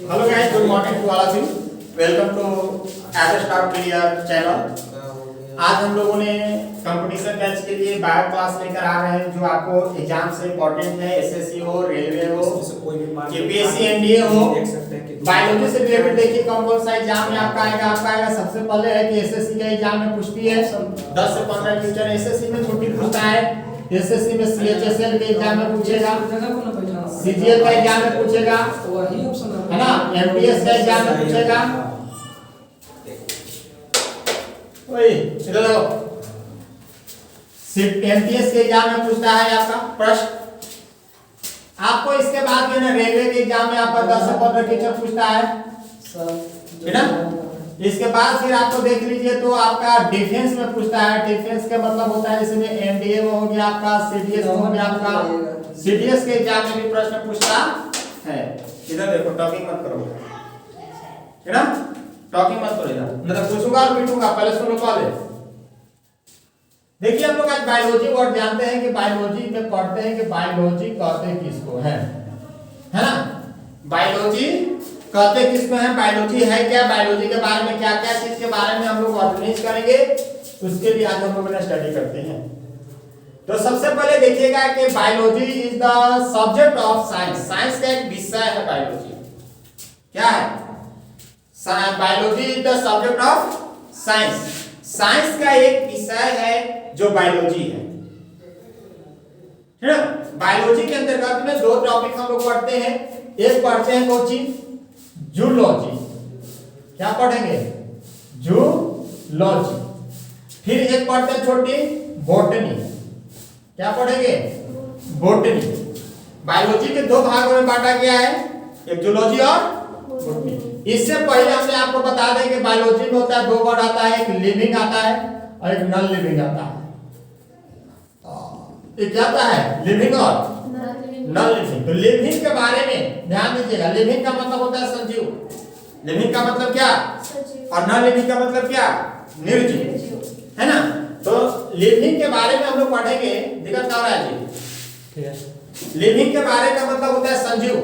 Hello guys, good morning to all of you. Welcome to As Start Clear channel. आज हम लोगों ने competition batch के लिए बायो क्लास लेकर आ रहे हैं जो आपको एग्जाम से इम्पोर्टेंट है। एसएससी हो, रेलवे हो, यूपीएससी, एनडीए हो, बायोलॉजी से रिलेटेड देखिए कौन सा एग्जाम में आपका आएगा। सबसे पहले है कि एसएससी के एग्जाम में पूछती है 10 से 15 क्वेश्चन एसएससी में छुट्टी पूछता है। एसएससी में सीएचएसएल के एग्जाम में पूछेगा, सीजीएल का एग्जाम में पूछेगा, है ना, एमटीएस का एग्जाम में पूछेगा। ओए इधर आओ, सिर्फ एमटीएस के एग्जाम में पूछता है आपका प्रश्न। आपको इसके बाद जो है रेलवे के एग्जाम में आपका 10 से 15 क्वेश्चन पूछता है, है ना। इसके बाद फिर आपको देख लीजिए तो आपका डिफेंस में पूछता है। डिफेंस का मतलब होता है इसमें एनडीए में हो गया आपका, सीडीएस में हो गया आपका। सीडीएस के एग्जाम में भी प्रश्न पूछता है। इधर देखो, टॉकिंग मत करो, है ना, टॉकिंग मत करो इधर, मैं तो पूछूंगा और पीटूंगा। पहले सुनो पहले। देखिए हम लोग आज बायोलॉजी वर्ड जानते हैं कि बायोलॉजी में पढ़ते हैं कि बायोलॉजी कहते किसको है ना। बायोलॉजी कहते किसको है, बायोलॉजी है क्या, बायोलॉजी के बारे में क्या क्या चीज के बारे में हम लोग ऑर्गेनाइज करेंगे, उसके लिए आज हम लोग स्टडी करते हैं। तो सबसे पहले देखिएगा कि biology is the subject of science. Science का एक विषय है बायोलॉजी। क्या है? Biology is the subject of science. Science का एक विषय है जो बायोलॉजी है ना। बायोलॉजी के अंतर्गत में दो टॉपिक हम लोग पढ़ते हैं। एक पढ़ते हैं कौन चीज, जूलॉजी। क्या पढ़ेंगे? जूलॉजी। फिर एक पढ़ते हैं छोटी, बॉटनी। क्या पढ़ेंगे? बॉटनी। बायोलॉजी के दो भागों में बांटा गया है, एक जूलॉजी और बॉटनी। इससे पहले हमने आपको बता दें कि बायोलॉजी में होता है दो वर्ड आता है, एक लिविंग आता है और एक नॉन लिविंग आता है। एक क्या आता है? लिविंग और नॉन लिविंग। तो लिविंग के बारे में ध्यान दीजिएगा। लिविंग का मतलब होता है सजीव। लिविंग का मतलब क्या? और नॉन लिविंग का मतलब क्या? निर्जीव, है ना। तो लिविंग के बारे में हम लोग पढ़ेंगे। दिक्कत क्या है जी? लिविंग के बारे का मतलब होता है सजीव,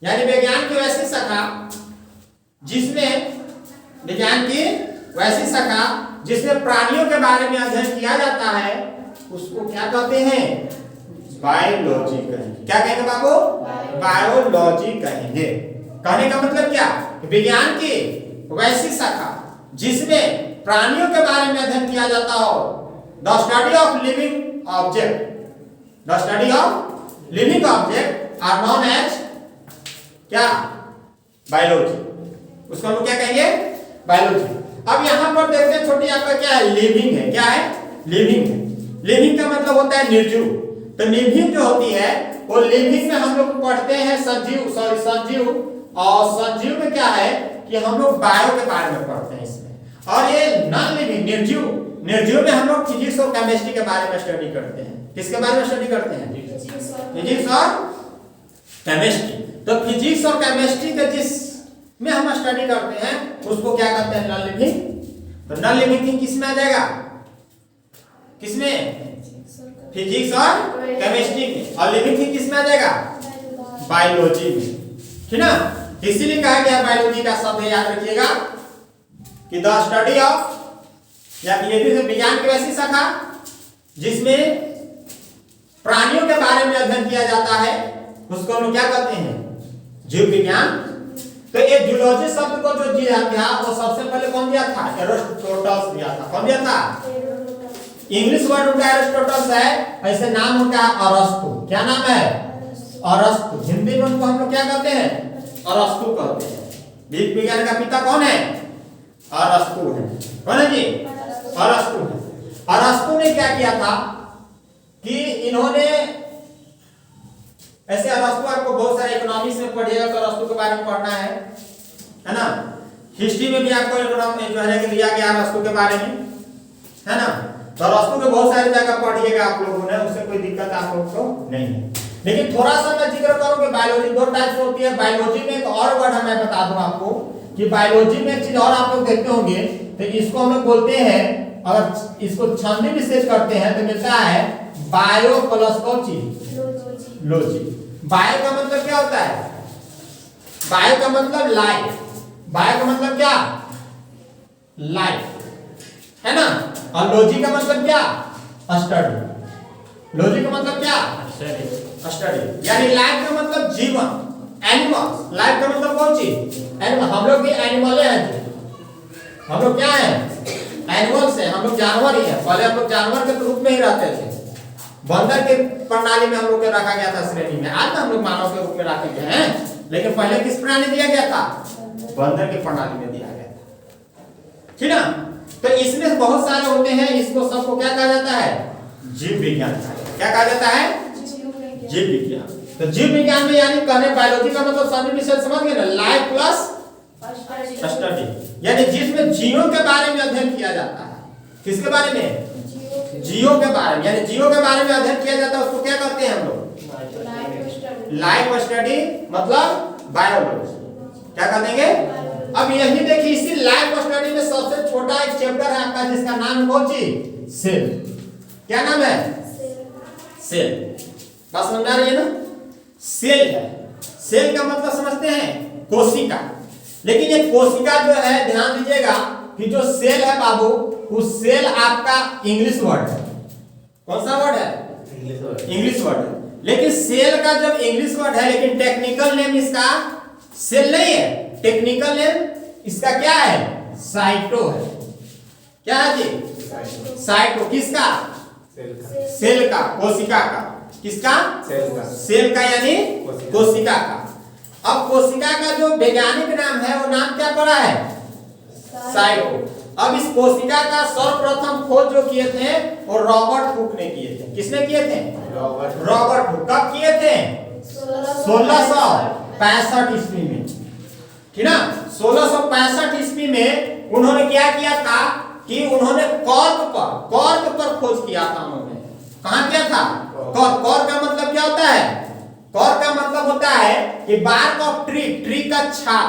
यानी विज्ञान की वैसी शाखा जिसमें विज्ञान की वैसी शाखा जिसमें प्राणियों के बारे में अध्ययन किया जाता है, उसको क्या कहते हैं? बायोलॉजी कहेंगे। क्या कहेंगे बाबू? बायोलॉजी कहेंगे। कहने का मतलब क्या? विज्ञान की वैसी शाखा जिसमें प्राणियों के बारे में अध्ययन किया जाता हो। The study of living object, the study of living object are known as क्या? बायोलॉजी। उसको हम क्या कहेंगे? बायोलॉजी। अब यहां पर देखते हैं छोटी आपका क्या है? लिविंग है। क्या है? लिविंग है। लिविंग का मतलब होता है निर्जीव। तो लिविंग जो होती है वो लिविंग में हम लोग पढ़ते हैं सजीव। और सजीव में क्या है कि हम लोग बायो के बारे में पढ़ते हैं इसमें। और ये नॉन लिविंग, निर्जीव में हम लोग फिजिक्स और केमिस्ट्री के बारे में स्टडी करते हैं। किसके बारे में स्टडी करते हैं? फिजिक्स और केमिस्ट्री। तो फिजिक्स और केमिस्ट्री के जिस में हम स्टडी करते हैं उसको क्या कहते हैं? Non living. तो नॉन लिविंग थिंग किसमें आ जाएगा? किसमें? फिजिक्स और केमिस्ट्री में। और लिविंग थिंग किसमें आ जाएगा? बायोलॉजी में, ठीक ना। इसीलिए कहा गया बायोलॉजी का शब्द याद रखिएगा कि द स्टडी ऑफ, या ये भी विज्ञान की वैसी शाखा जिसमें प्राणियों के बारे में अध्ययन किया जाता है, उसको हम क्या कहते हैं? जीव विज्ञान। तो ये जूलॉजी शब्द को जो दिया था वो सबसे पहले कौन दिया था? एरिस्टोटल दिया था। कौन दिया था? इंग्लिश वर्ड उनका एरिस्टोटल है, ऐसे नाम उनका अरस्तु। क्या नाम है? अरस्तु। हिंदी में उनको हम लोग क्या कहते हैं? अरस्तु कहते हैं। जीव विज्ञान का पिता कौन है? अरस्तु है। कौन है जी? अरस्तु है। अरस्तु ने क्या किया था कि इन्होंने ऐसे अरस्तु आपको बहुत सारे इकोनॉमिक्स में पढ़िएगा तो अरस्तु के बारे में पढ़ना है ना। हिस्ट्री में भी आपको इकोनॉमिक्स जो है कि दिया गया अरस्तु के बारे में, है ना। तो अरस्तु के बहुत सारी जगह पढ़िएगा आप लोगों ने, उससे कोई दिक्कत आप लोग को नहीं है। लेकिन थोड़ा सा मैं जिक्र करूं कि बायोलॉजी दो टाइप से होती है। बायोलॉजी में एक और वर्ड मैं बता दूं आपको कि बायोलॉजी में एक चीज और आप लोग देखते होंगे, तो इसको हम लोग बोलते हैं, अगर इसको छानबीन विशेष करते हैं तो मिलता है बायो प्लस कौन चीज? लॉजी। बायो का मतलब क्या होता है? बायो का मतलब लाइफ, बायो का मतलब क्या, लाइफ, है ना। और लॉजी का मतलब क्या, स्टडी, लॉजी का मतलब क्या, स्टडी। यानी लाइफ का मतलब जीवन, एनिमल्स, लाइफ का मतलब कौन चीज, एनिमल। हम लोग भी एनिमल हैं, हम लोग क्या है, एनिमल्स हैं, हम लोग जानवर ही हैं। पहले हम लोग जानवर के रूप में ही रहते थे, बंदर के प्रणाली में हम लोग को रखा गया था श्रेणी में। आज हम लोग मानव के रूप में रखे गए हैं, लेकिन पहले किस प्रणाली दिया गया था, बंदर की प्रणाली में दिया गया था, ठीक ना। तो इसमें बहुत सारे होते हैं, इसको सबको क्या कहा जाता है, जीव विज्ञान। क्या कहा जाता है, जीव विज्ञान। तो जीव विज्ञान में यानी कहने बायोलॉजी का मतलब सभी विषय समझ गए ना, लाइफ प्लस स्टडी, यानी जिसमें जीवों के बारे में अध्ययन किया जाता है। किसके बारे में, जीवों के बारे में, यानी जीवों के बारे में अध्ययन किया जाता है, उसको क्या कहते हैं हम लोग, लाइफ स्टडी, मतलब बायोलॉजी। क्या कर देंगे, अब यही देखिए, इसी लाइफ स्टडी में सबसे छोटा एक चैप्टर है आपका, जिसका नाम कौन सी, सेल। क्या नाम है, सेल। बात समझ आ रही है ना, सेल है। सेल का मतलब समझते हैं, कोशिका। लेकिन ये कोशिका जो है, ध्यान दीजिएगा कि जो सेल है बाबू, उस सेल आपका इंग्लिश वर्ड है। कौन सा वर्ड है, इंग्लिश वर्ड है। लेकिन सेल का जब इंग्लिश वर्ड है, लेकिन टेक्निकल नेम इसका सेल नहीं है, टेक्निकल नेम इसका क्या है, साइटो है। क्या है जी, साइटो। किसका, सेल का, कोशिका का। किसका, सेल का यानी कोशिका का। अब कोशिका का जो वैज्ञानिक नाम है, वो नाम क्या पड़ा है, साइटो। अब इस कोशिका का सर्वप्रथम खोज जो किए थे, वो रॉबर्ट हुक ने किए थे। किसने किए थे, रॉबर्ट हुक। कब किए थे, 1665 ईस्वी में, ठीक ना। 1665 ईस्वी में उन्होंने क्या किया था कि उन्होंने कॉर्क पर खोज किया था। उन्होंने कहां किया था, कॉर्क का मतलब क्या होता है, कॉर्क का मतलब होता है कि बार्क ऑफ ट्री, ट्री का छाल,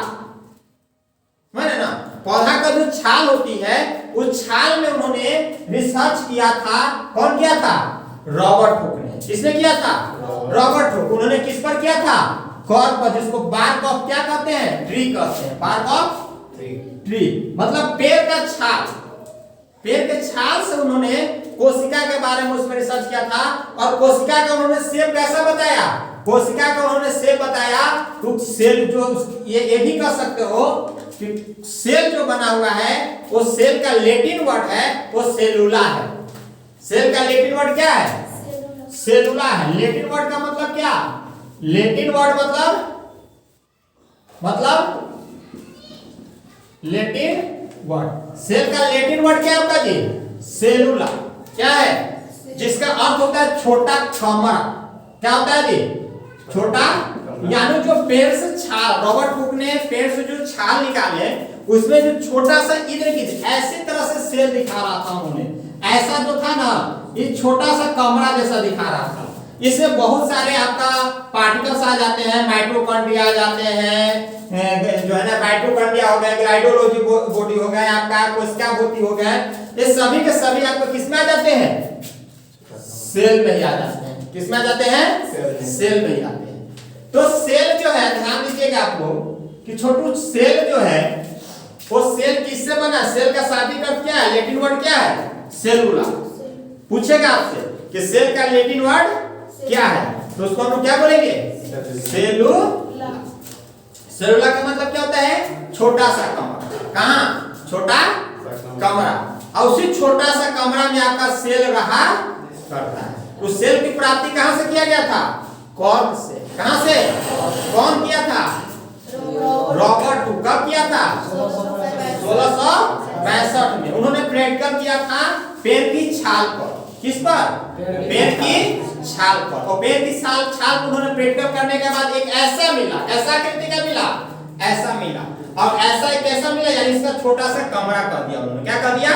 है ना, पौधा का जो छाल होती है, उस छाल में उन्होंने रिसर्च किया था। कौन किया था, रॉबर्ट हुक ने। किसने किया था, रॉबर्ट हुक। उन्होंने किस पर किया था, कॉर्क पर, जिसको बार्क ऑफ क्या कहते हैं, ट्री कहते हैं। बार्क ऑफ ट्री मतलब पेड़ का छाल, पेड़ के छाल से उन्होंने कोशिका के बारे में उसमें रिसर्च किया था। और कोशिका का उन्होंने शेप कैसा बताया, कोशिका का उन्होंने शेप बताया। तो सेल जो, ये भी कह सकते हो कि सेल जो बना हुआ है, वो सेल का लैटिन वर्ड है, वो सेलुला है। सेल का लैटिन वर्ड क्या है, सेलुला है। लैटिन वर्ड का मतलब क्या, लैटिन वर्ड मतलब लैटिन वर्ड, सेल का लैटिन वर्ड क्या होता है जी, सेलुला। क्या है, जिसका अर्थ होता है छोटा कमरा। क्या होता है जी, छोटा, यानी जो पेड़ से छाल, रॉबर्ट हुक ने पेड़ से जो छाल निकाले, उसमें जो छोटा सा इधर की ऐसी तरह से सेल दिखा रहा था उन्होंने। ऐसा जो था ना, ये छोटा सा कमरा जैसा दिखा रहा था। इसमें बहुत सारे आपका पार्टिकल्स आ जाते हैं, माइटोकॉन्ड्रिया आ जाते हैं, जो है ना, माइटोकॉन्ड्रिया हो गया, ग्लाइडोलॉजी बॉडी हो गया आपका, कोशिका बॉडी हो गया, ये सभी के सभी आपको किस में आ जाते हैं, सेल में ही आ जाते हैं। किस में आ जाते हैं, सेल में ही आते हैं। तो सेल जो है, ध्यान दीजिएगा आप लोग कि छोटू सेल जो है, वो सेल किससे बना, सेल का शाब्दिक अर्थ क्या है, लैटिन वर्ड क्या है, सेलुला। पूछेगा आपसे कि सेल का लैटिन वर्ड क्या है, तो उसको हम क्या बोलेंगे, सेलुला। सेलुला का मतलब क्या होता है, छोटा सा कमरा। कहां, छोटा कमरा। और उसी छोटा सा कमरा में आपका सेल रहा करता है। उस सेल की प्राप्ति कहां से किया गया था, कॉर्क से। कहां से, कौन किया था, रॉबर्ट हुक। कब किया था, 1665 में। उन्होंने प्रैक्टिकल किया था पेड़ की छाल पर। किस पर, पेड़ की छाल पर। और पेड़ की छाल को उन्होंने प्रैक्टिकल करने के बाद एक ऐसा मिला, ऐसा आकृति का मिला, ऐसा मिला। और ऐसा एक कैसा मिला, यानी इसका छोटा सा कमरा कर दिया उन्होंने। क्या कर दिया,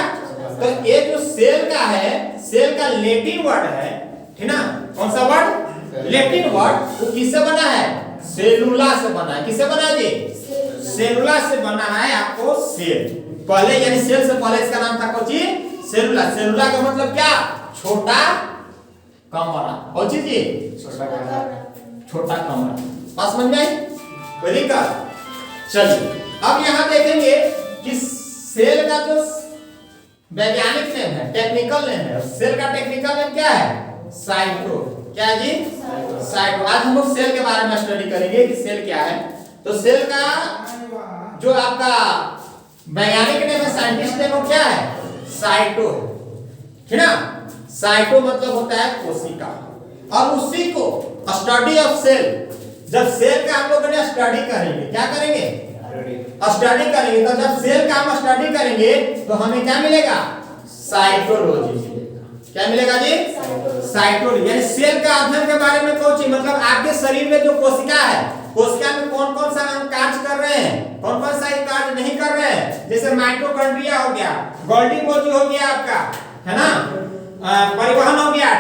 तो ये जो सेल का है, सेल का लैटिन वर्ड है, ठीक ना। कौन सा वर्ड, लैटिन वर्ड। वो किससे बना है, सेलुला से बना है। किससे बना है जी, सेलुला से बना है आपको सेल। पहले यानी सेल से पहले इसका नाम था कौन सी, सेलुला। सेलुला का मतलब क्या, छोटा कमरा। कौन सी जी, छोटा कमरा। बात समझ में आई, कोई दिक्कत, चलिए अब यहाँ देखेंगे कि सेल का जो वैज्ञानिक नेम है, टेक्निकल नेम है, सेल का टेक्निकल नेम क्या है? साइटो। क्या है जी? साइटो। आज हम लोग सेल के बारे में स्टडी करेंगे कि सेल क्या है। तो सेल का जो आपका वैज्ञानिक नेम है, साइंटिस्ट नेम, वो क्या है? साइटो है ना। साइटो मतलब होता है कोशिका, और उसी को स्टडी ऑफ सेल, जब सेल का हम लोग स्टडी करेंगे, क्या करेंगे? स्टडी करेंगे। तो जब सेल का हम स्टडी करेंगे तो हमें क्या मिलेगा? साइटोलॉजी मिलेगा। क्या मिलेगा जी? साइटोलॉजी। यानी सेल का अध्ययन के बारे में कौन सी, मतलब आपके शरीर में जो कोशिका है, कोशिका में कौन कौन सा अंग कार्य कर रहे हैं, कौन कौन सा कार्य नहीं कर रहे हैं। जैसे माइटोकॉन्ड्रिया हो गया, गोल्गी मोजी हो गया आपका, है ना, परिवहन हो गया,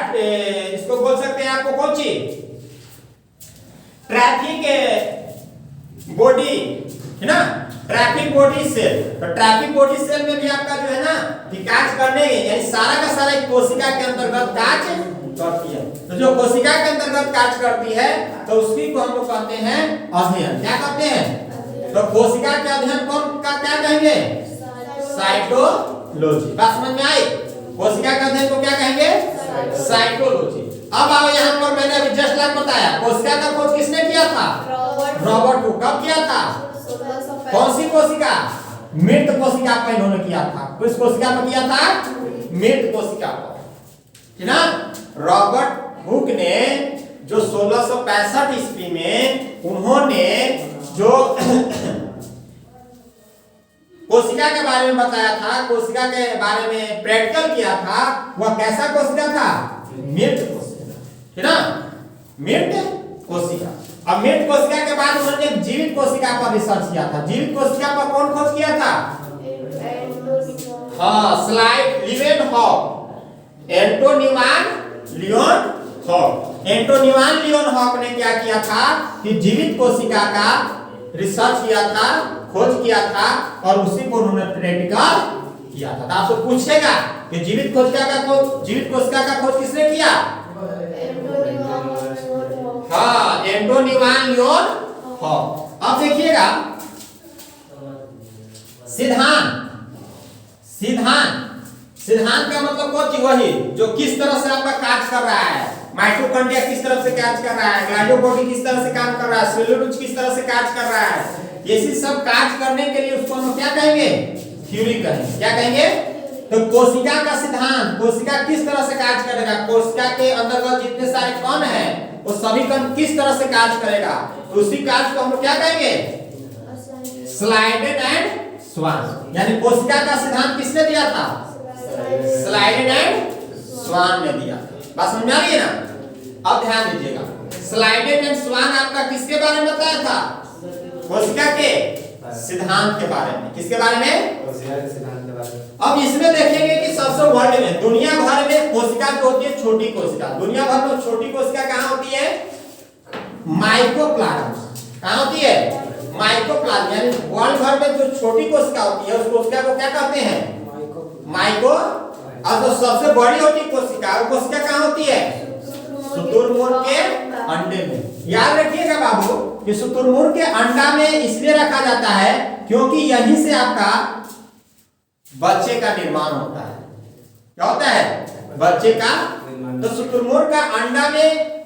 इसको बोल सकते हैं आपको कौन सी, ट्रैफिक बॉडी, है ना, ट्रैफिक बॉडी सेल। तो ट्रैफिक बॉडी सेल में भी आपका जो है ना कि कार्य करने, यानी सारा का सारा एक कोशिका के अंतर्गत कार्य करती है। तो जो कोशिका के अंतर्गत कार्य करती है तो उसी को हम लोग कहते हैं अध्ययन। क्या कहते हैं? तो कोशिका के अध्ययन कौन का क्या कहेंगे? साइटोलॉजी। बात समझ में आई? कोशिका के अध्ययन को क्या कहेंगे? साइटोलॉजी। अब आओ यहाँ पर, मैंने अभी जस्ट लाइक बताया, कोशिका का खोज किसने किया था? Robert Hooke. कब किया था? कौन सी कोशिका? मृत कोशिका पर इन्होंने किया था। किस कोशिका पर किया था? मृत कोशिका पर, है ना। रॉबर्ट हुक ने जो 1665 ईस्वी में उन्होंने जो कोशिका के बारे में बताया था, कोशिका के बारे में प्रैक्टिकल किया था, वह कैसा कोशिका था? मृत कोशिका, है ना, मृत कोशिका। अब मृत कोशिका के बाद उन्होंने जीवित कोशिका पर रिसर्च किया था। जीवित कोशिका पर कौन खोज किया था? हाँ, slide Leeuwenhoek, Antonie van Leeuwenhoek. Antonie van Leeuwenhoek ने क्या किया था कि जीवित कोशिका का रिसर्च किया था, खोज किया था, और उसी को उन्होंने प्रैक्टिकल किया था। तो आपको पूछेगा कि जीवित कोशिका का खोज किसने किया? हाँ, एंटोनिवान लियोन हॉक। अब देखिएगा सिद्धांत। सिद्धांत का मतलब कौन चीज? वही जो किस तरह से आपका कार्य कर रहा है, माइटोकॉन्ड्रिया किस तरह से कार्य कर रहा है, ग्लाइकोबॉडी किस तरह से काम कर रहा है, सेलुलोज किस तरह से कार्य कर रहा है, ये सब कार्य करने के लिए उसको हम क्या कहेंगे? थ्योरी कहेंगे। क्या कहेंगे? तो कोशिका का सिद्धांत, कोशिका किस तरह से कार्य करेगा, कोशिका के अंतर्गत जितने सारे कण हैं वो सभी कण किस तरह से कार्य करेगा, तो उसी कार्य को हम लोग क्या कहेंगे? स्लाइडेन एंड स्वान। यानी कोशिका का सिद्धांत किसने दिया था? स्लाइडेन एंड स्वान ने दिया। बात समझ आ रही है ना? अब ध्यान दीजिएगा, स्लाइडेन एंड स्वान आपका किसके बारे में बताया था? कोशिका के सिद्धांत के बारे में। किसके बारे में? कोशिका के सिद्धांत के बारे में। अब इसमें देखेंगे कि सबसे वर्ल्ड में, दुनिया भर में कोशिका जो होती है छोटी कोशिका, दुनिया भर में छोटी कोशिका कहाँ होती है? माइकोप्लाज्म। कहाँ होती है? माइकोप्लाज्म। यानी वर्ल्ड भर में जो छोटी कोशिका होती है उस कोशिका को क्या कहते हैं? माइको। और जो सबसे बड़ी होती कोशिका, वो कोशिका कहाँ होती है? शुतुरमुर्ग के अंडे में। याद रखिएगा बाबू कि शुतुरमुर्ग के अंडा में इसलिए रखा जाता है क्योंकि यहीं से आपका बच्चे का निर्माण होता है। क्या होता है? बच्चे का। तो शुतुरमुर्ग का अंडा में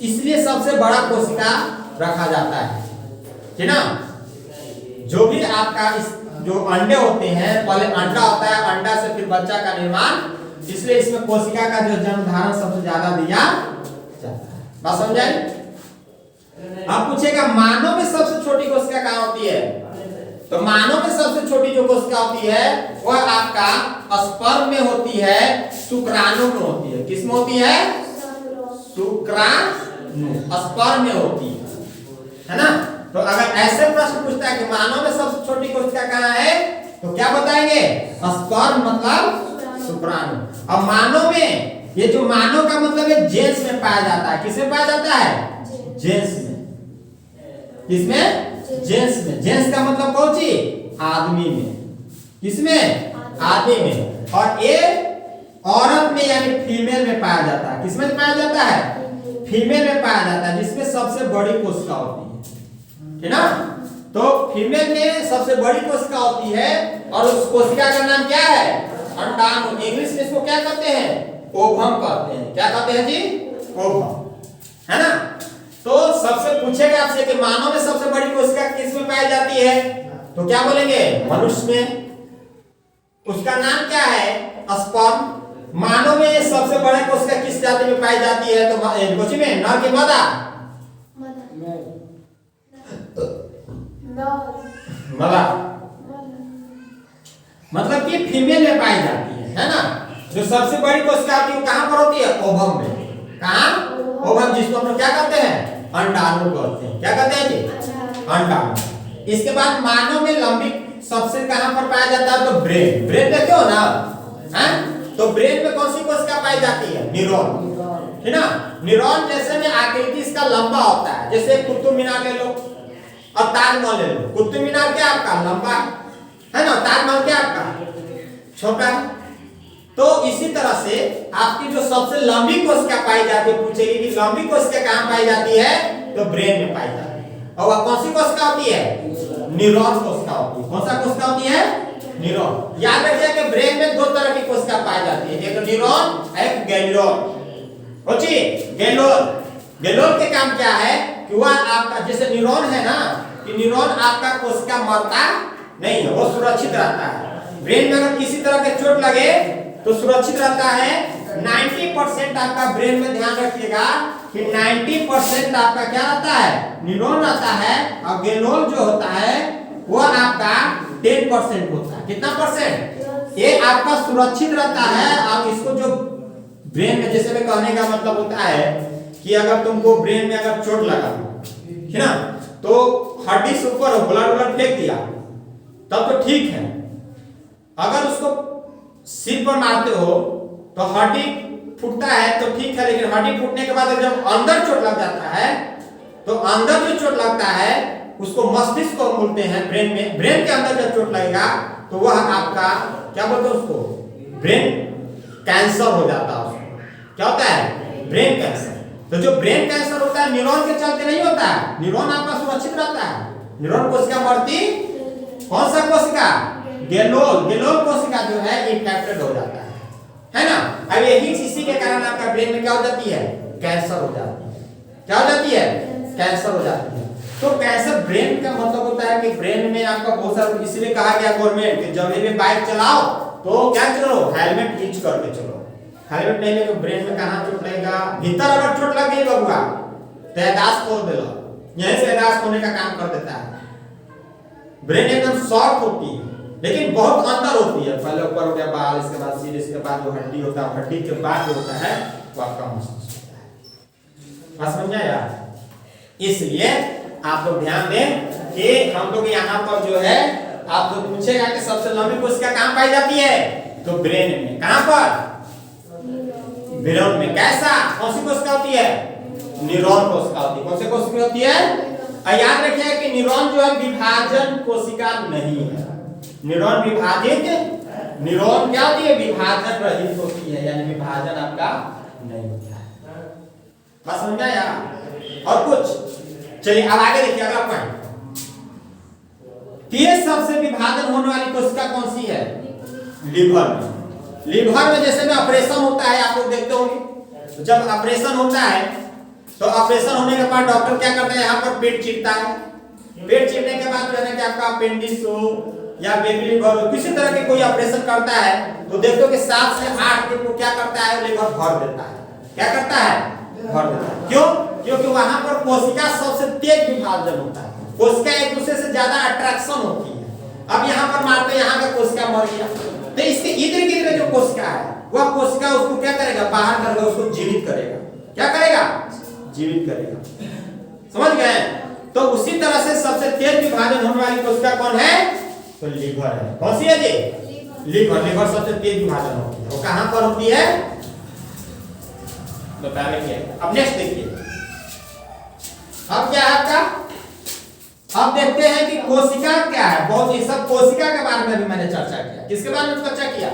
इसलिए सबसे बड़ा कोशिका रखा जाता है ना। जो भी आपका इस जो अंडे होते हैं, पहले अंडा होता है, अंडा से फिर बच्चा का निर्माण, इसलिए इसमें कोशिका का जो जन्म धारण सबसे ज्यादा दिया जाता है। बात समझाई? अब पूछेगा मानव में सबसे छोटी कोशिका कहाँ होती है? तो मानव में सबसे छोटी जो कोशिका होती है वह आपका स्पर्म में होती है, शुक्राणु में होती है। किस में होती है? शुक्राणु, स्पर्म में होती है ना। तो अगर ऐसे प्रश्न पूछता है कि मानव में सबसे छोटी कोशिका कहाँ है, तो क्या बताएंगे? स्पर्म मतलब शुक्राणु। अब मानव में, ये जो मानव का मतलब है जेंस में पाया जाता है। किसमें पाया जाता है? जेंस में। किसमें? जेंस में। जेंस का मतलब कौन सी? आदमी में। किसमें? आदमी में। और ये औरत में यानी फीमेल में पाया जाता है। किसमें पाया जाता है? फीमेल में पाया जाता है, जिसमें सबसे बड़ी कोशिका होती है ना। तो फीमेल में सबसे बड़ी कोशिका होती है और उस कोशिका का नाम क्या है? अंडाणु। इंग्लिश में इसको क्या कहते हैं? ओवम कहते हैं। क्या कहते हैं जी? ओवम, है ना। तो सबसे पूछेगा आपसे कि मानव में सबसे बड़ी कोशिका किस में पाई जाती है, तो क्या बोलेंगे? मनुष्य में। उसका नाम क्या है? स्पर्म। मानव में सबसे बड़ा कोशिका किस जाति में पाई जाती है? तो कोची में नर की मादा मादा मतलब कि फीमेल में पाई जाती है ना। जो सबसे बड़ी कोशिका होती है वो कहां पर होती है? ओवम में। कहां? ओवम, जिसको हम लोग क्या कहते हैं? अंडाणु कहते हैं। क्या कहते हैं जी? अंडाणु। इसके बाद मानव में लंबी सबसे कहां पर पाया जाता है? तो ब्रेन। ब्रेन देखे हो ना, हैं? तो ब्रेन में कौन सी कोशिका पाई जाती है? न्यूरॉन, है ना। न्यूरॉन जैसे में आकृति इसका लंबा होता है, जैसे कुतुब मीनार ले लो और ताजमहल ले लो। कुतुब मीनार क्या आपका लंबा है ना, ताजमहल क्या आपका छोटा है। तो इसी तरह से आपकी जो सबसे लंबी कोशिका पाई जाती है, पूछेगी कि लंबी कोशिका कहां पाई जाती है? तो ब्रेन में पाई जाती है। और वह कौन सी कोशिका होती है? न्यूरॉन कोशिका होती है। कौन सा कोशिका होती है? न्यूरॉन। याद रखिए कि ब्रेन में दो तरह की कोशिका पाई जाती है, एक न्यूरॉन, एक गैंग्लियन। ओची गैंग्लियन, गैंग्लियन के काम क्या है कि वह आपका जैसे न्यूरॉन है ना, कि न्यूरॉन आपका कोशिका मरता नहीं है, वो सुरक्षित रहता है। ब्रेन में अगर किसी तरह के चोट लगे तो सुरक्षित रहता है। 90% आपका ब्रेन में ध्यान रखिएगा कि 90% आपका क्या रहता है? न्यूरॉन रहता है। और गैंग्लियन जो होता है वो आपका 10% होता है। कितना परसेंट? ये आपका सुरक्षित रहता है। अब इसको जो ब्रेन में, जैसे मैं कहने का मतलब होता है कि अगर तुमको ब्रेन में अगर चोट लगा है ना, तो हड्डी से ऊपर हो, ब्लड फेंक दिया तब तो ठीक है। अगर उसको सिर पर मारते हो तो हड्डी फूटता है तो ठीक है, लेकिन हड्डी फूटने के बाद जब अंदर चोट लग जाता है तो अंदर जो चोट लगता है उसको मस्तिष्क को बोलते हैं। ब्रेन में, ब्रेन के अंदर जब चोट लगेगा तो वह आपका क्या बोलते हैं उसको? ब्रेन कैंसर हो जाता है। उसको क्या होता है? Brain cancer. तो जो ब्रेन कैंसर होता है न्यूरॉन के चलते नहीं होता है। न्यूरॉन आपका सुरक्षित रहता है। न्यूरॉन कोशिका मरती, कौन सा कोशिका? गैंग्लियन। गैंग्लियन कोशिका जो है इन्फेक्टेड हो जाता है ना। अब यही इसी के कारण आपका ब्रेन में क्या हो जाती है? कैंसर हो जाती है। क्या हो जाती है? कैंसर हो जाती है। तो कैंसर ब्रेन का मतलब होता है कि ब्रेन में आपका बहुत सारा, इसलिए कहा गया गवर्नमेंट कि जब भी बाइक चलाओ तो क्या चलो? हेलमेट यूज करके चलो। हेलमेट नहीं ले तो ब्रेन में कहां चोट लगेगा? भीतर अगर चोट लग गई बबुआ तो एहसास खोल देलो, यहीं से एहसास होने का काम कर देता है। ब्रेन एकदम सॉफ्ट होती है लेकिन बहुत अंदर होती है। पहले ऊपर हो गया बाल, इसके बाद सिर, इसके बाद जो हड्डी होता है, हड्डी के बाद जो होता है वो आपका मस्तिष्क होता है। बात समझ आया? इसलिए आप लोग ध्यान दें कि हम लोग यहाँ पर जो है आप लोग पूछेगा कि सबसे लंबी कोशिका कहाँ पाई जाती है? तो ब्रेन में। कहाँ पर? ब्रेन में। कैसा? कौन सी कोशिका होती है? न्यूरॉन कोशिका होती है। कौन सी कोशिका होती है? याद रखिए कि न्यूरॉन जो है विभाजन कोशिका नहीं है। न्यूरॉन विभाजित, न्यूरॉन क्या होती है? विभाजन रहित होती है, यानी विभाजन आपका नहीं होता है। बस समझ आया? और कुछ? चलिए अब आगे देखिए अगला पॉइंट। तेज सबसे विभाजन होने वाली कोशिका कौन सी है? लीवर में। लीवर में जैसे में ऑपरेशन होता है, आप लोग देखते होंगे जब ऑपरेशन होता है तो ऑपरेशन होने के बाद डॉक्टर क्या करता है? यहाँ पर पेट चीरता है। पेट चीरने के बाद जो है कि आपका अपेंडिक्स हो या बेबी लीवर हो, किसी तरह के कोई ऑपरेशन करता है तो देखो कि 7 से 8 दिन को क्या करता है? लीवर भर देता है। क्या करता है? भर देता है। क्यों? क्योंकि वहां पर कोशिका सबसे तेज विभाजन होता है। कोशिका एक दूसरे से ज्यादा अट्रैक्शन होती है। अब यहाँ पर मारते यहाँ का कोशिका मर गया तो इसके इधर गिर जो कोशिका है वह कोशिका उसको क्या करेगा? बाहर करेगा, उसको जीवित करेगा। क्या करेगा? जीवित करेगा। समझ गए? तो उसी तरह से सबसे तेज विभाजन होने वाली कोशिका कौन है? तो लीवर है। कौन सी है जी? लीवर। लीवर सबसे तेज विभाजन होती है। वो कहां पर होती है? बताएंगे। अब नेक्स्ट देखिए, अब क्या है आपका? अब देखते हैं कि कोशिका क्या है। बहुत ये सब कोशिका के बारे में भी मैंने चर्चा किया। किसके बारे में चर्चा किया?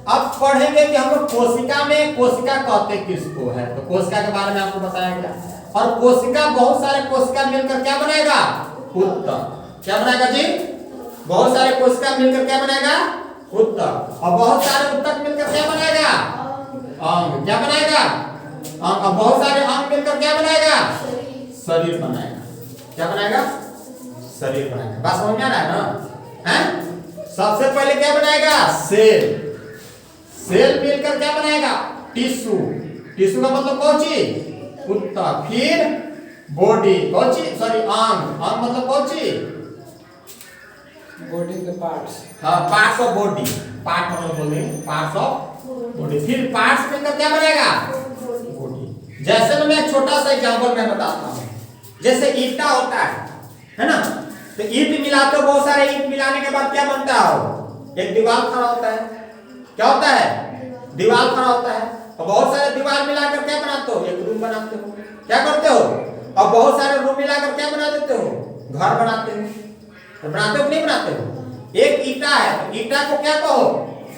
अब पढ़ेंगे कि हम लोग कोशिका में, कोशिका कहते किसको है, तो कोशिका के बारे में आपको बताया गया। और कोशिका, बहुत सारे कोशिका मिलकर क्या बनाएगा? ऊतक। क्या बनाएगा जी? बहुत सारे कोशिका मिलकर क्या बनाएगा? ऊतक। और बहुत सारे ऊतक मिलकर क्या बनाएगा? अंग। क्या बनाएगा? अंग। और बहुत सारे अंग मिलकर क्या बनाएगा? शरीर बनाएगा। क्या बनाएगा? शरीर बनाएगा। बात समझ में आ रहा है ना? हैं? सबसे पहले क्या बनाएगा? सेल। सेल मिलकर क्या बनाएगा? टिश्यू। टिश्यू का मतलब कौन चीज? ऊतक। फिर बॉडी। कौन चीज? सॉरी, अंग। अंग मतलब कौन चीज? बॉडी के पार्ट्स। हाँ, पार्ट्स ऑफ बॉडी। पार्ट मतलब बोल रहे हैं पार्ट्स ऑफ बॉडी। फिर पार्ट्स मिलकर क्या बनेगा? बॉडी। जैसे मैं एक छोटा सा एग्जांपल मैं बताता हूँ। जैसे ईंटा होता है ना? तो ईंट मिलाते हो, बहुत सारे ईंट मिलाने के बाद क्या बनता है? एक दीवार खड़ा होता है। क्या होता है? दीवार खड़ा होता है। और बहुत सारे दीवार मिलाकर क्या बनाते हो? एक रूम बनाते हो। क्या करते हो? और बहुत सारे रूम मिलाकर क्या बना देते हो? घर बनाते हो। तो बनाते हो कि नहीं बनाते हो? एक ईंटा है, तो ईंटा को क्या कहो?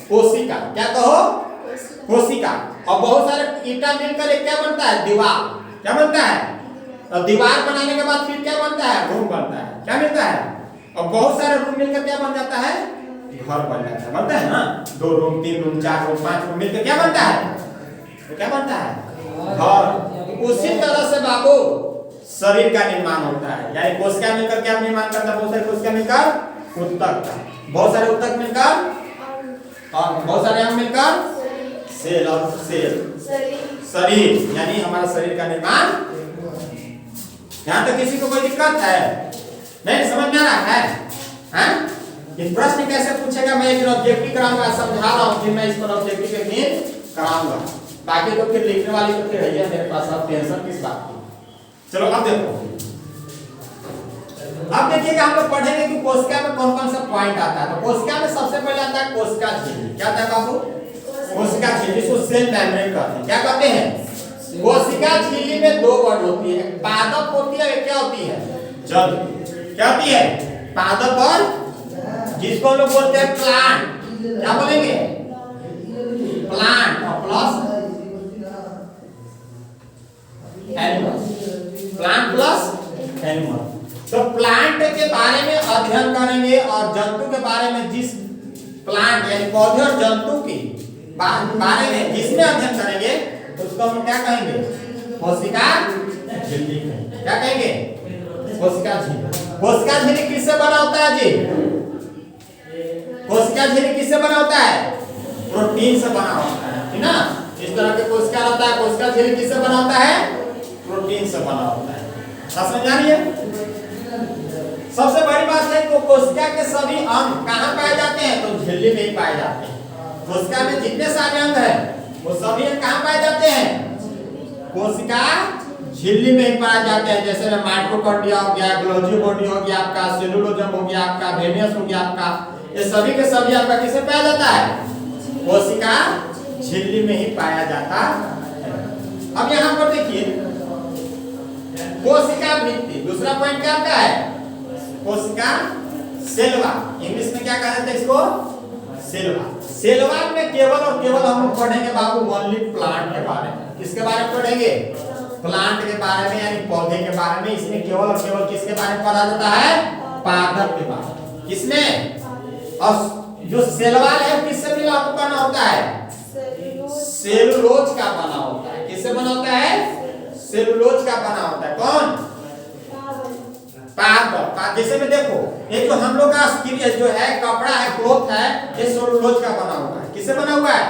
कोशिका। क्या कहो? कोशिका। और बहुत सारे ईंटा मिलकर एक क्या बनता है? दीवार। क्या बनता है? और दीवार बनाने के बाद फिर क्या बनता है? रूम बनता है। क्या मिलता है? और बहुत सारे रूम मिलकर क्या बन जाता है? घर बन जाता है। बनता है ना? 2 रूम, 3 रूम, 4 रूम, 5 रूम मिलकर क्या बनता है? तो क्या बनता है? घर। उसी तरह से बाबू शरीर का निर्माण होता है। यानी कोशिका मिलकर क्या निर्माण करता है? बहुत सारे कोशिका मिलकर ऊतक का, बहुत सारे ऊतक मिलकर और बहुत सारे अंग मिलकर सेल, और सेल शरीर, यानी हमारा शरीर का निर्माण। यहाँ तक किसी को कोई दिक्कत है? नहीं समझ में आ रहा है? हैं? ये प्रश्न कैसे पूछेगा? मैं एक ऑब्जेक्टिव कराऊंगा, समझा रहा हूँ, फिर मैं इसको ऑब्जेक्टिव के लिए कराऊंगा। बाकी तो फिर लिखने वाली तो फिर है मेरे पास, अब टेंशन किस बात की? चलो अब देखो, अब देखिएगा हम लोग पढ़ेंगे कि कोशिका में कौन कौन सा पॉइंट आता है। तो कोशिका में सबसे पहले आता है कोशिका झिल्ली। क्या आता है बाबू? कोशिका झिल्ली, जिसको सेल मेम्ब्रेन कहते हैं। क्या कहते हैं? कोशिका झिल्ली में 2 वर्ड होती है, पादप होती है, क्या होती है? जंतु। क्या होती है? पादप और, जिसको हम लोग बोलते हैं प्लांट। क्या बोलेंगे? प्लांट। और plus animal. Plant plus animal. तो प्लांट के बारे में अध्ययन करेंगे और जंतु के बारे में, जिस प्लांट यानी पौधे और जंतु की बारे में जिसमें अध्ययन करेंगे उसको हम क्या कहेंगे? कोशिका झिल्ली। क्या कहेंगे? कोशिका झिल्ली। कोशिका झिल्ली किससे बना होता है जी? कोशिका झिल्ली किससे बना होता है? प्रोटीन से बना होता है, है ना? इस तरह के कोशिका होता है। कोशिका झिल्ली किससे बना होता है? प्रोटीन से बना होता है। समझ आ रही है? सबसे बड़ी बात है कि कोशिका के सभी अंग कहाँ पाए जाते हैं? तो झिल्ली में ही पाए जाते हैं। कोशिका में जितने सारे अंग हैं वो सभी अंग कहाँ पाए जाते हैं? कोशिका झिल्ली में ही पाए जाते हैं। जैसे में माइटोकॉन्ड्रिया हो गया, गोल्गी बॉडी हो गया आपका, सेलुलोजम हो गया आपका, वेनियस हो गया आपका, ये सभी के सभी आपका किससे पाया जाता है? कोशिका झिल्ली में ही पाया जाता है। अब यहाँ पर देखिए कोशिका भित्ति, दूसरा पॉइंट क्या आता है? कोशिका सेलवा। इंग्लिश में क्या कहते हैं इसको? सेलवा। सेलवा में केवल और केवल हम लोग पढ़ेंगे बाबू ओनली प्लांट के बारे में। किसके बारे में पढ़ेंगे? प्लांट के बारे में, यानी पौधे के बारे में। इसमें केवल और केवल किसके बारे में पढ़ा जाता है? पादप के बारे में। किसमें? और जो सेलवाल है किससे मिला बना होता है? सेलुलोज का बना होता है। किससे बना होता है? सेलुलोज का बना होता है। कौन? पादप। जैसे में देखो ये जो हम लोग का जो है कपड़ा है, क्लॉथ है, ये सेलुलोज का बना हुआ है। किससे बना हुआ है?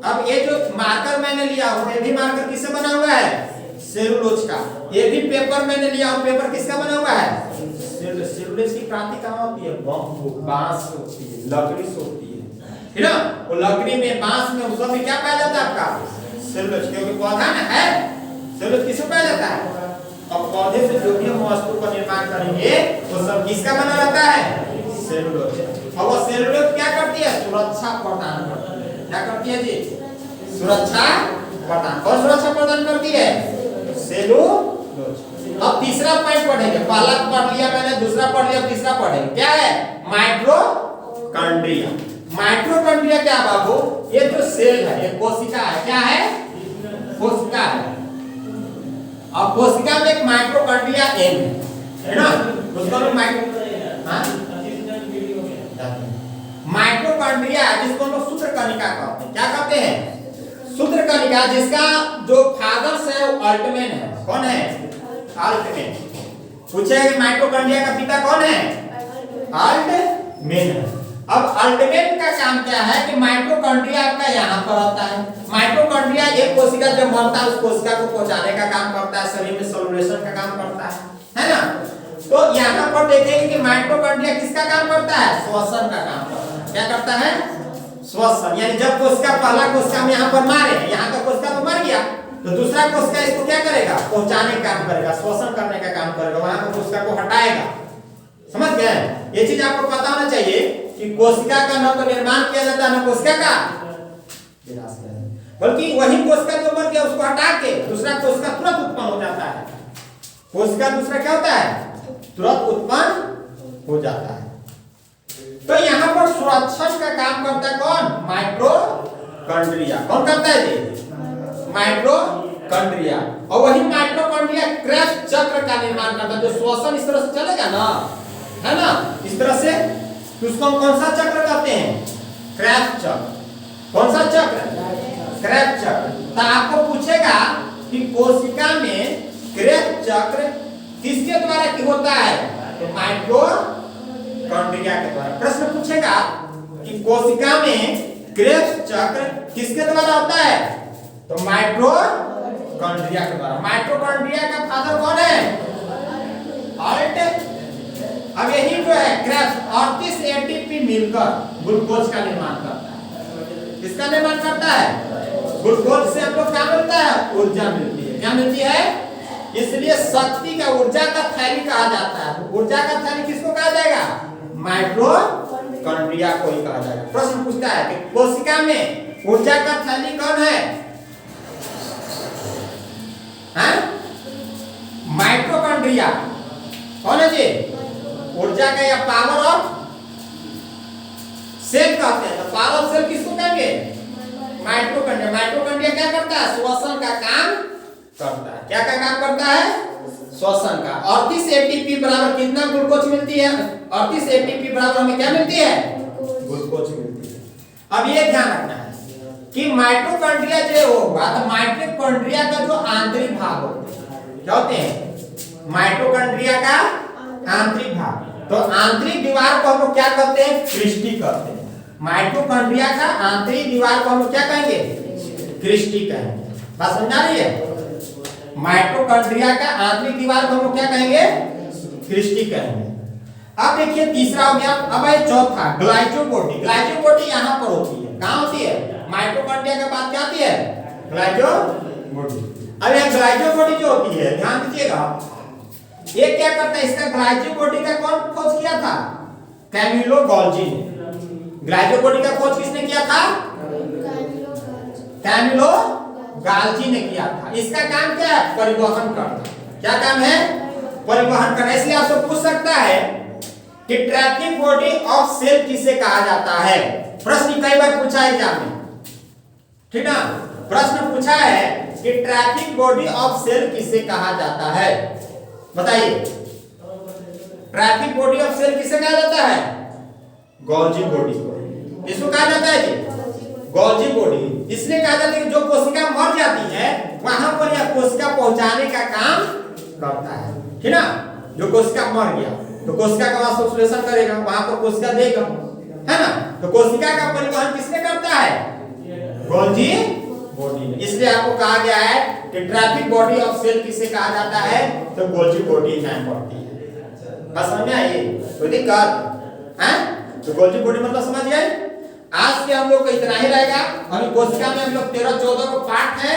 अब ये जो मार्कर मैंने लिया हूं, ये भी मार्कर किससे बना हुआ है? सेलुलोज का। ये भी पेपर मैंने लिया हूं, पेपर किसका बना हुआ है? सेलुलोज की क्रांति कहाँ होती है? बांस होती है, लकड़ी से होती है ना? वो लकड़ी में, बांस में, उस सब में क्या पाया जाता है आपका? सेलुलोज। क्योंकि पौधा ना है, सेलुलोज किससे पाया जाता है? अब पौधे से जो भी हम वस्तु का निर्माण करेंगे वो सब किसका बना रहता है? सेलुलोज। और वो सेलुलोज क्या करती है? सुरक्षा प्रदान करती है। क्या करती है जी? सुरक्षा प्रदान। और सुरक्षा प्रदान करती है सेलुलोज। अब तीसरा पॉइंट पढ़ेंगे। पहला पढ़ लिया मैंने, दूसरा पढ़ लिया, तीसरा पढ़ेंगे। क्या है? माइटोकॉन्ड्रिया। माइटोकॉन्ड्रिया क्या बाबू? ये जो सेल है, ये कोशिका है। क्या है? कोशिका है। और कोशिका में एक माइटोकॉन्ड्रिया एन है ना? उसको हम माइटो, कणिका कहते हैं। क्या कहते हैं? सूत्र कणिका, जिसका जो फादर्स है वो अल्टमेन है। कौन है? अल्टमेन। पूछे कि माइटोकॉन्ड्रिया का पिता कौन है? अल्टमेन है। अब अल्टमेन का काम क्या है कि माइटोकॉन्ड्रिया आपका यहाँ पर होता है। माइटोकॉन्ड्रिया एक कोशिका जब मरता है उस कोशिका को पहुंचाने का काम करता है, शरीर में सेलुलेशन का काम करता है ना। तो यहाँ पर देखेंगे कि माइटोकॉन्ड्रिया किसका काम करता है? श्वसन का काम करता है। क्या करता है? श्वसन। यानी जब कोशिका पहला कोशिका हम यहाँ पर मारे, यहाँ का कोशिका तो मर गया, तो दूसरा कोशिका इसको क्या करेगा? पहुंचाने का काम करेगा, श्वसन करने का काम करेगा, वहां का कोशिका को हटाएगा। समझ गए? ये चीज आपको पता होना चाहिए कि कोशिका का न तो निर्माण किया जाता है, न कोशिका का विनाश किया जाता है, बल्कि वही कोशिका जो मर गया उसको हटा के दूसरा कोशिका तुरंत उत्पन्न हो जाता है। कोशिका दूसरा क्या होता है? तुरंत उत्पन्न हो जाता है। तो यहाँ पर सुरक्षण का काम करता है कौन? माइटोकॉन्ड्रिया। कौन करता है जी? माइटोकॉन्ड्रिया। और वही माइटोकॉन्ड्रिया क्रेब्स चक्र का निर्माण करता है। जो श्वसन इस तरह से चलेगा ना, है ना, इस तरह से, तो उसको हम कौन सा चक्र कहते हैं? क्रेब्स चक्र। कौन सा चक्र? क्रेब्स चक्र। तो आपको पूछेगा कि कोशिका में क्रेब्स चक्र किसके द्वारा होता है? तो माइटोकॉन्ड्रिया के द्वारा। प्रश्न पूछेगा कि कोशिका में क्रेब्स चक्र किसके द्वारा होता है? तो माइटोकॉन्ड्रिया के द्वारा। माइटोकॉन्ड्रिया का फादर कौन है? अल्ट। अब यही जो है क्रेब्स 38 एटीपी मिलकर ग्लूकोज का निर्माण करता है। किसका निर्माण करता है? ग्लूकोज से हमको क्या मिलता है? ऊर्जा मिलती है। क्या मिलती है? इसलिए शक्ति का, ऊर्जा का थैली कहा जाता है। ऊर्जा का थैली किसको कहा जाएगा? माइटोकॉन्ड्रिया को ही कहा जाएगा। प्रश्न पूछता है कि कोशिका में ऊर्जा का थैली कौन है? माइटोकॉन्ड्रिया। कौन है जी? ऊर्जा का या पावर ऑफ सेल कहते हैं। तो पावर ऑफ सेल किसको कहेंगे? माइटोकॉन्ड्रिया। माइटोकॉन्ड्रिया क्या करता है? श्वसन का काम करता है। क्या का काम करता है? श्वसन का। 38 एटीपी बराबर कितना ग्लूकोज मिलती है? 38 एटीपी बराबर हमें क्या मिलती है? ग्लूकोज मिलती है। अब ये ध्यान रखना है कि माइटोकॉन्ड्रिया जो होगा, तो माइटोकॉन्ड्रिया का जो आंतरिक भाग होते हैं, क्या होते हैं? माइटोकॉन्ड्रिया का आंतरिक भाग। तो आंतरिक दीवार को हम लोग क्या कहते हैं? क्रिस्टी कहते हैं। माइटोकॉन्ड्रिया का आंतरिक दीवार को हम लोग क्या कहेंगे? क्रिस्टी कहेंगे। बात समझ आ रही है? माइटोकॉन्ड्रिया का आंतरिक दीवार को हम लोग क्या कहेंगे? क्रिस्टी कहेंगे। अब देखिए तीसरा हो गया। अब है चौथा, ग्लाइकोबॉडी। ग्लाइकोबॉडी यहाँ पर होती है। कहाँ होती है? माइटोकॉन्ड्रिया के बाद क्या आती है? ग्लाइकोबॉडी। अब यह ग्लाइकोबॉडी जो होती है, ध्यान दीजिएगा, ये क्या करता है? इसका ग्लाइकोबॉडी का कौन खोज किया था? कैमिलो गोल्जी ने। ग्लाइकोबॉडी का खोज किसने किया था? कैमिलो गोल्जी ने किया था। इसका काम क्या है? परिवहन करना। क्या काम है? परिवहन करना। इसलिए आपसे पूछ सकता है कि ट्रैफिक बॉडी ऑफ सेल किसे कहा जाता है? प्रश्न कई बार पूछा है एग्जाम में, ठीक ना। प्रश्न पूछा है कि ट्रैफिक बॉडी ऑफ सेल किसे कहा जाता है? बताइए, ट्रैफिक बॉडी ऑफ सेल किसे कहा जाता है? Golgi body. इसको कहा जाता है जी गोल्जी बॉडी। इसलिए कहा जाता है कि जो कोशिका मर जाती है वहां पर यह कोशिका पहुंचाने का काम करता है, ठीक ना। जो कोशिका मर गया तो कोशिका का वहां संश्लेषण करेगा, वहां पर कोशिका देगा, है ना। तो कोशिका का परिवहन किसने करता है? गोल्जी बॉडी ने। इसलिए आपको कहा गया है कि ट्रैफिक बॉडी ऑफ सेल किसे कहा जाता है? तो गोल्जी बॉडी नाम पड़ती है। बस समझ में आई? कोई दिक्कत है? तो गोल्जी बॉडी मतलब समझ गए। आज के हम लोग का इतना ही रहेगा। अभी कोशिका में हम लोग 13-14 को पार्ट है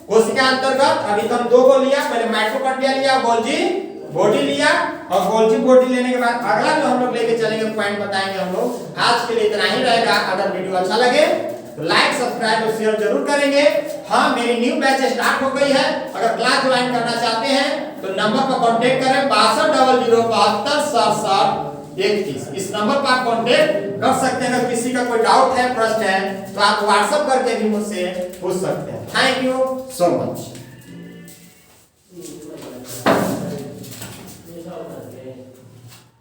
कोशिका अंतर्गत। अभी तो हम 2 को लिया, पहले माइटोकॉन्ड्रिया लिया, गोल्जी बॉडी लिया, और गोल्जी बॉडी लेने के बाद अगला जो हम लोग लेके चलेंगे पॉइंट बताएंगे हम लोग। आज के लिए इतना ही रहेगा। अगर वीडियो अच्छा लगे तो लाइक, सब्सक्राइब और शेयर जरूर करेंगे। हाँ, मेरी न्यू बैच स्टार्ट हो गई है। अगर क्लास ज्वाइन करना चाहते हैं तो नंबर पर कांटेक्ट करें 6200726731। इस नंबर पर आप कांटेक्ट कर सकते हैं। अगर किसी का कोई डाउट है, प्रश्न है, तो आप व्हाट्सएप करके भी मुझसे पूछ सकते हैं। Thank you so much.